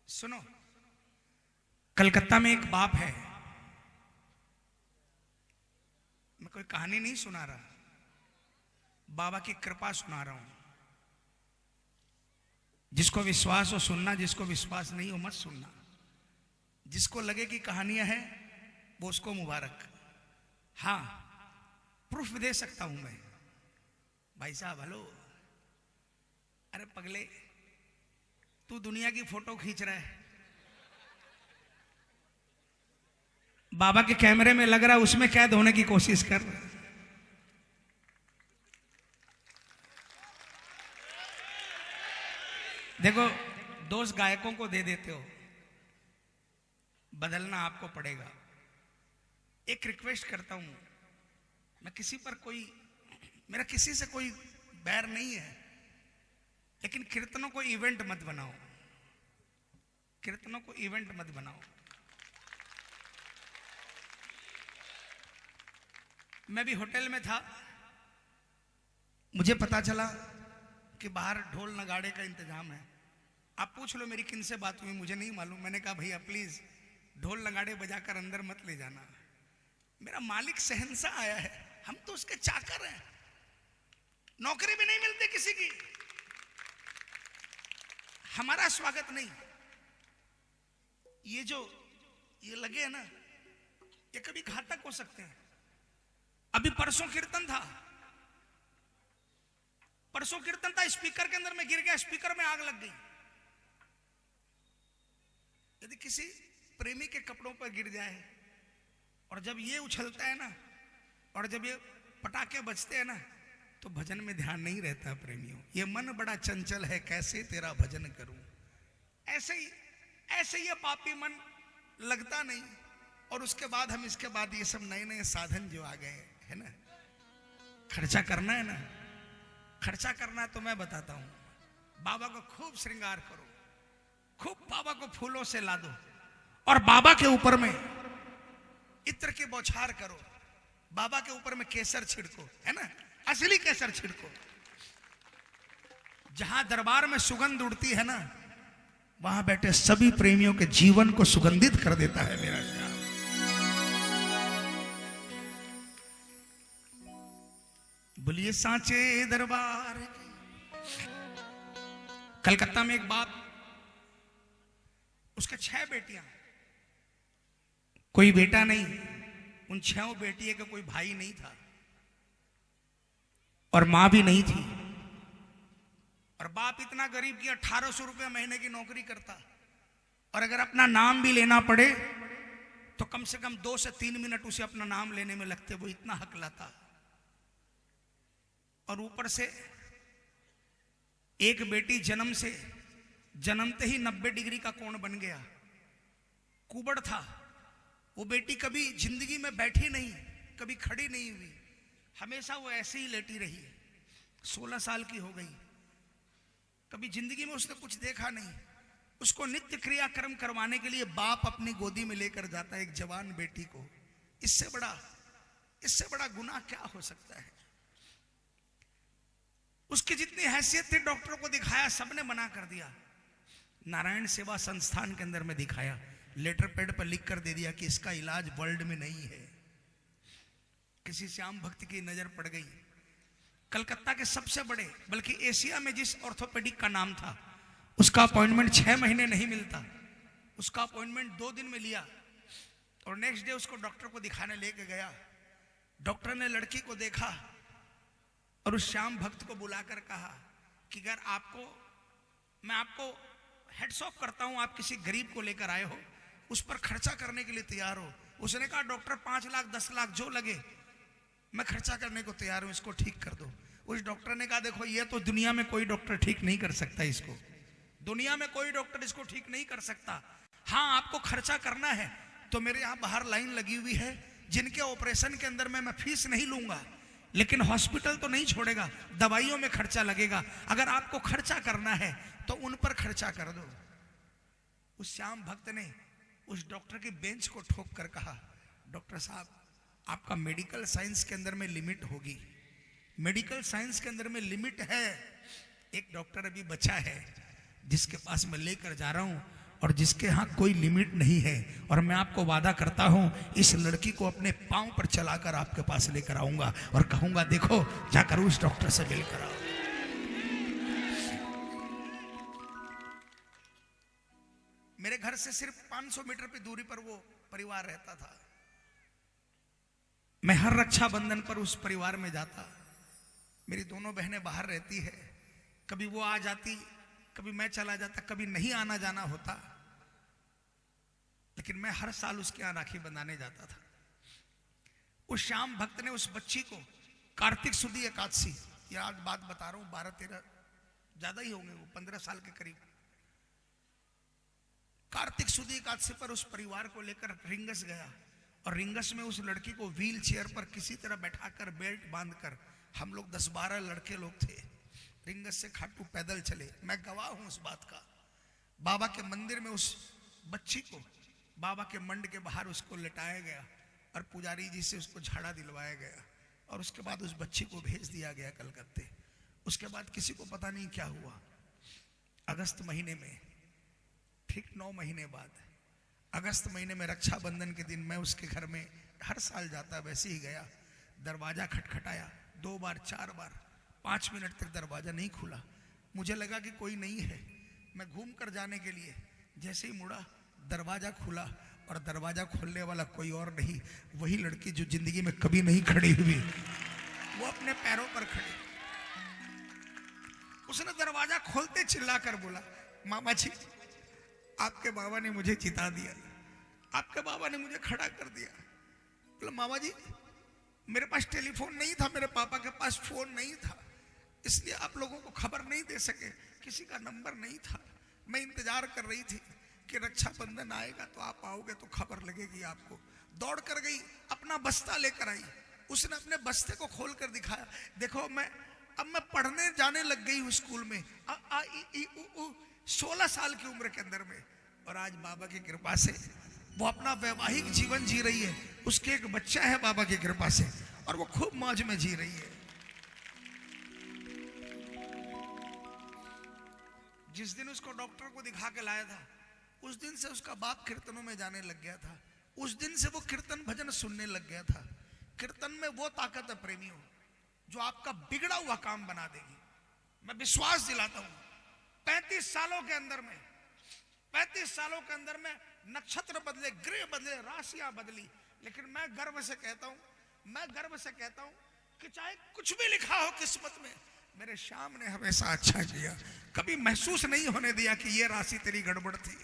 सुनो, कलकत्ता में एक बाप है। मैं कोई कहानी नहीं सुना रहा, बाबा की कृपा सुना रहा हूं। जिसको विश्वास हो सुनना, जिसको विश्वास नहीं हो मत सुनना। जिसको लगे कि कहानियां हैं वो उसको मुबारक। हाँ, प्रूफ दे सकता हूं मैं। भाई साहब हेलो, अरे पगले, तू दुनिया की फोटो खींच रहा है, बाबा के कैमरे में लग रहा है, उसमें कैद होने की कोशिश कर रहा है। देखो, दोस्त गायकों को दे देते हो, बदलना आपको पड़ेगा। एक रिक्वेस्ट करता हूं, मैं किसी पर मेरा किसी से कोई बैर नहीं है, लेकिन कीर्तनों को इवेंट मत बनाओ। कीर्तनों को इवेंट मत बनाओ। मैं भी होटल में था, मुझे पता चला कि बाहर ढोल नगाड़े का इंतजाम है। आप पूछ लो मेरी किन से बात हुई, मुझे नहीं मालूम। मैंने कहा भैया प्लीज ढोल नगाड़े बजाकर अंदर मत ले जाना, मेरा मालिक शहंशाह आया है, हम तो उसके चाकर हैं, नौकरी भी नहीं मिलती किसी की, हमारा स्वागत नहीं। ये लगे है ना, ये कभी घातक हो सकते हैं। अभी परसों कीर्तन था, स्पीकर के अंदर में गिर गया, स्पीकर में आग लग गई। यदि किसी प्रेमी के कपड़ों पर गिर जाए और जब ये उछलता है ना, और जब ये पटाखे बजते हैं ना, तो भजन में ध्यान नहीं रहता। प्रेमियों, ये मन बड़ा चंचल है, कैसे तेरा भजन करूं। ऐसे ये पापी मन लगता नहीं। और उसके बाद इसके बाद ये सब नए नए साधन जो आ गए है ना, खर्चा करना है ना, खर्चा करना है तो मैं बताता हूं, बाबा को खूब श्रृंगार करो, खूब बाबा को फूलों से ला दो, और बाबा के ऊपर में इत्र की बौछार करो, बाबा के ऊपर में केसर छिड़को, है ना, असली केसर छिड़को। जहां दरबार में सुगंध उड़ती है ना, वहां बैठे सभी प्रेमियों के जीवन को सुगंधित कर देता है मेरा श्याम। बोलिए सांचे दरबार। कलकत्ता में एक बाप, उसके 6 बेटियां, कोई बेटा नहीं। उन 6 बेटियों का कोई भाई नहीं था और मां भी नहीं थी। और बाप इतना गरीब कि 1800 रुपया महीने की नौकरी करता, और अगर अपना नाम भी लेना पड़े तो कम से कम 2 से 3 मिनट उसे अपना नाम लेने में लगते, वो इतना हकलाता। और ऊपर से एक बेटी जन्मते ही 90 डिग्री का कोण बन गया, कुबड़ था। वो बेटी कभी जिंदगी में बैठी नहीं, कभी खड़ी नहीं हुई, हमेशा वो ऐसे ही लेटी रही। 16 साल की हो गई, कभी जिंदगी में उसने कुछ देखा नहीं। उसको नित्य क्रियाक्रम करवाने के लिए बाप अपनी गोदी में लेकर जाता है एक जवान बेटी को। इससे बड़ा गुनाह क्या हो सकता है। उसकी जितनी हैसियत थी डॉक्टरों को दिखाया, सबने मना कर दिया। नारायण सेवा संस्थान के अंदर में दिखाया, लेटर पैड पर लिख कर दे दिया कि इसका इलाज वर्ल्ड में नहीं है। किसी श्याम भक्त की नजर पड़ गई, कलकत्ता के सबसे बड़े, बल्कि एशिया में जिस ऑर्थोपेडिक का नाम था, उसका अपॉइंटमेंट 6 महीने नहीं मिलता, उसका अपॉइंटमेंट 2 दिन में लिया। और नेक्स्ट डे उसको डॉक्टर को दिखाने लेके गया। डॉक्टर ने लड़की को देखा और उस श्याम भक्त को बुलाकर कहा कि अगर मैं आपको हेड्स ऑफ करता हूं, आप किसी गरीब को लेकर आए हो, उस पर खर्चा करने के लिए तैयार हो। उसने कहा डॉक्टर 5 लाख 10 लाख जो लगे मैं खर्चा करने को तैयार हूं, इसको ठीक कर दो। उस डॉक्टर ने कहा देखो, ये तो दुनिया में कोई डॉक्टर ठीक नहीं कर सकता इसको, दुनिया में कोई डॉक्टर इसको ठीक नहीं कर सकता। हाँ, आपको खर्चा करना है तो मेरे यहां बाहर लाइन लगी हुई है, जिनके ऑपरेशन के अंदर में मैं फीस नहीं लूंगा, लेकिन हॉस्पिटल तो नहीं छोड़ेगा, दवाइयों में खर्चा लगेगा। अगर आपको खर्चा करना है तो उन पर खर्चा कर दो। उस श्याम भक्त ने उस डॉक्टर की बेंच को ठोक कर कहा, डॉक्टर साहब आपका मेडिकल साइंस के अंदर में लिमिट होगी, मेडिकल साइंस के अंदर में लिमिट है। एक डॉक्टर अभी बचा है जिसके पास मैं लेकर जा रहा हूं, और जिसके यहाँ कोई लिमिट नहीं है। और मैं आपको वादा करता हूं इस लड़की को अपने पांव पर चलाकर आपके पास लेकर आऊंगा और कहूंगा देखो जाकर उस डॉक्टर से मिलकर आओ। मेरे घर से सिर्फ 500 मीटर की दूरी पर वो परिवार रहता था। मैं हर रक्षाबंधन पर उस परिवार में जाता। मेरी दोनों बहनें बाहर रहती है, कभी वो आ जाती, कभी मैं चला जाता, कभी नहीं आना जाना होता, लेकिन मैं हर साल उसके यहाँ राखी बंधाने जाता था। उस श्याम भक्त ने उस बच्ची को कार्तिक सुदी एकादशी, ये आज बात बता रहा हूं 12-13 ज्यादा ही होंगे, वो 15 साल के करीब, कार्तिक सुदी एकादशी पर उस परिवार को लेकर रिंगस गया और रिंगस में उस लड़की को व्हील चेयर पर किसी तरह बैठाकर बेल्ट बांधकर, हम लोग 10-12 लड़के लोग थे, रिंगस से खाटू पैदल चले। मैं गवाह हूं उस बात का। बाबा के मंदिर में उस बच्ची को बाबा के मंड के बाहर उसको लेटाया गया और पुजारी जी से उसको झाड़ा दिलवाया गया और उसके बाद उस बच्ची को भेज दिया गया कलकत्ते। उसके बाद किसी को पता नहीं क्या हुआ। अगस्त महीने में, ठीक 9 महीने बाद, अगस्त महीने में रक्षाबंधन के दिन मैं उसके घर में हर साल जाता, वैसे ही गया। दरवाजा खटखटाया 2 बार 4 बार, 5 मिनट तक दरवाजा नहीं खुला। मुझे लगा कि कोई नहीं है। मैं घूम कर जाने के लिए जैसे ही मुड़ा, दरवाजा खुला और दरवाजा खोलने वाला कोई और नहीं, वही लड़की जो जिंदगी में कभी नहीं खड़ी हुई, वो अपने पैरों पर खड़ी। उसने दरवाजा खोलते चिल्लाकर बोला, मामा जी आपके बाबा ने मुझे जिता दिया, आपके बाबा ने मुझे खड़ा कर दिया। बोला मामा जी मेरे पास टेलीफोन नहीं था, मेरे पापा के पास फोन नहीं था, इसलिए आप लोगों को खबर नहीं दे सके, किसी का नंबर नहीं था। मैं इंतजार कर रही थी कि रक्षाबंधन आएगा तो आप आओगे तो खबर लगेगी आपको। दौड़ कर गई, अपना बस्ता लेकर आई। उसने अपने बस्ते को खोल कर दिखाया, देखो अब मैं पढ़ने जाने लग गई हूँ स्कूल में, 16 साल की उम्र के अंदर में। और आज बाबा की कृपा से वो अपना वैवाहिक जीवन जी रही है। उसके एक बच्चा है बाबा की कृपा से, और वो खूब मौज में जी रही है। जिस दिन उसको डॉक्टर को दिखा के लाया था, उस दिन से उसका बाप कीर्तनों में जाने लग गया था। उस दिन से वो कीर्तन भजन सुनने लग गया था। कीर्तन में वो ताकत है प्रेमियों, जो आपका बिगड़ा हुआ काम बना देगी। मैं विश्वास दिलाता हूं 35 सालों के अंदर में, 35 सालों के अंदर में नक्षत्र बदले, ग्रह बदले, राशियां बदली, लेकिन मैं गर्व से कहता हूं कि चाहे कुछ भी लिखा हो किस्मत में, मेरे श्याम ने हमेशा अच्छा किया। कभी महसूस नहीं होने दिया कि ये राशि तेरी गड़बड़ थी,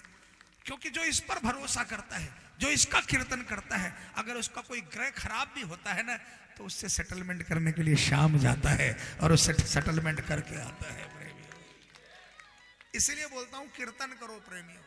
क्योंकि जो इस पर भरोसा करता है, जो इसका कीर्तन करता है, अगर उसका कोई ग्रह खराब भी होता है ना, तो उससे सेटलमेंट करने के लिए श्याम जाता है और उससे सेटलमेंट करके आता है प्रेमियों। इसलिए बोलता हूं कीर्तन करो प्रेमियों।